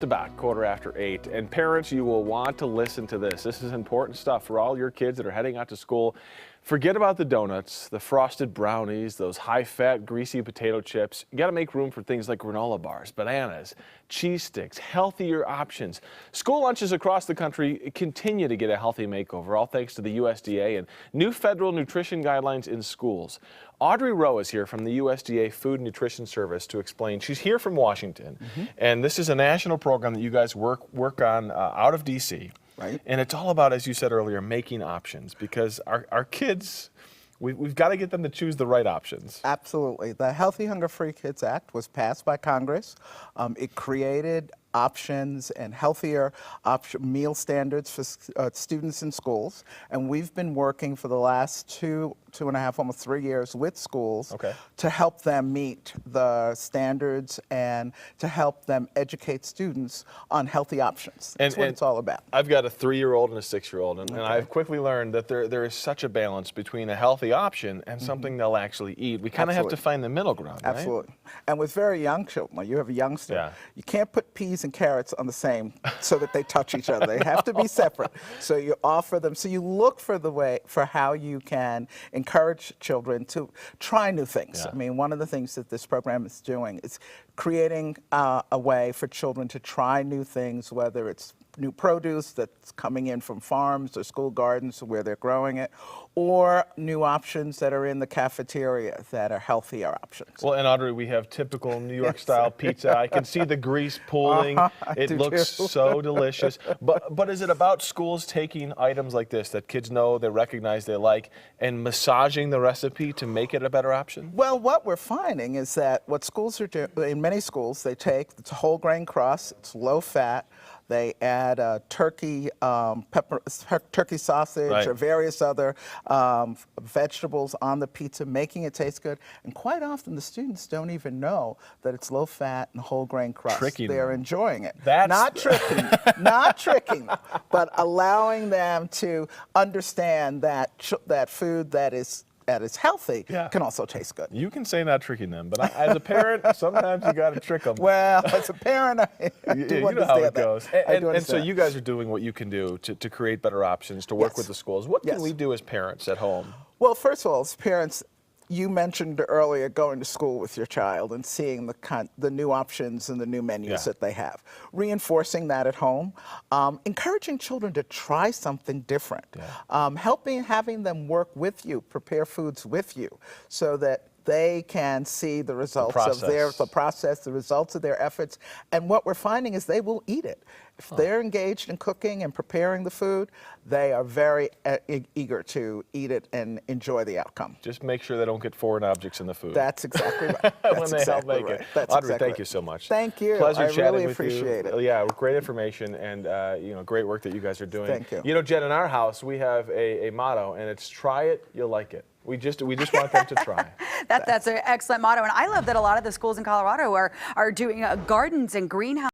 About 8:15, and parents, you will want to listen to this. This is important stuff for all your kids that are heading out to school. Forget about the donuts, the frosted brownies, those high-fat, greasy potato chips. You got to make room for things like granola bars, bananas, cheese sticks, healthier options. School lunches across the country continue to get a healthy makeover, all thanks to the USDA and new federal nutrition guidelines in schools. Audrey Rowe is here from the USDA Food and Nutrition Service to explain. She's here from Washington, and this is a national program that you guys work on out of D.C. Right. And it's all about, as you said earlier, making options, because our kids, we've got to get them to choose the right options. Absolutely. The Healthy Hunger Free Kids Act was passed by Congress. It created options and healthier meal standards for students in schools. And we've been working for the last two and a half, almost 3 years with schools to help them meet the standards and to help them educate students on healthy options. That's what it's all about. I've got a 3-year-old and a 6-year-old, and I've quickly learned that there is such a balance between a healthy option and something they'll actually eat. We kind of have to find the middle ground, right? Absolutely. And with very young children, you have a youngster, you can't put peas and carrots on the same so that they touch each other. They have to be separate. So you offer them, so you look for the way, for how you can encourage children to try new things. I mean, one of the things that this program is doing is creating a way for children to try new things, whether it's new produce that's coming in from farms or school gardens where they're growing it, or new options that are in the cafeteria that are healthier options. Well, and Audrey, we have typical New York style pizza. I can see the grease pooling. It looks so delicious. But is it about schools taking items like this that kids know, they recognize, they like, and massaging the recipe to make it a better option? Well, what we're finding is that what schools are doing, in many schools, they take it's a whole grain crust, it's low fat, they add turkey, turkey sausage or various other vegetables on the pizza, making it taste good. And quite often the students don't even know that it's low fat and whole grain crust. They're enjoying it. Not tricking, not tricking, but allowing them to understand that that food that is healthy can also taste good. You can say not tricking them, but as a parent, sometimes you got to trick them. Well, as a parent, I do you know how it goes. And so you guys are doing what you can do to create better options, to work with the schools. What can we do as parents at home? Well, first of all, as parents, you mentioned earlier going to school with your child and seeing the new options and the new menus that they have. Reinforcing that at home, encouraging children to try something different, having them work with you, prepare foods with you, so that they can see the results of the results of their efforts. And what we're finding is they will eat it. If they're engaged in cooking and preparing the food, they are very eager to eat it and enjoy the outcome. Just make sure they don't get foreign objects in the food. That's exactly right. That's when they help make it. Audrey, thank you so much. Thank you. Pleasure chatting really with you. appreciate it. Yeah, great information and great work that you guys are doing. Thank you. You know, Jen, in our house we have a motto, and it's try it, you'll like it. We just want them to try. That's an excellent motto, and I love that a lot of the schools in Colorado are doing gardens and greenhouses.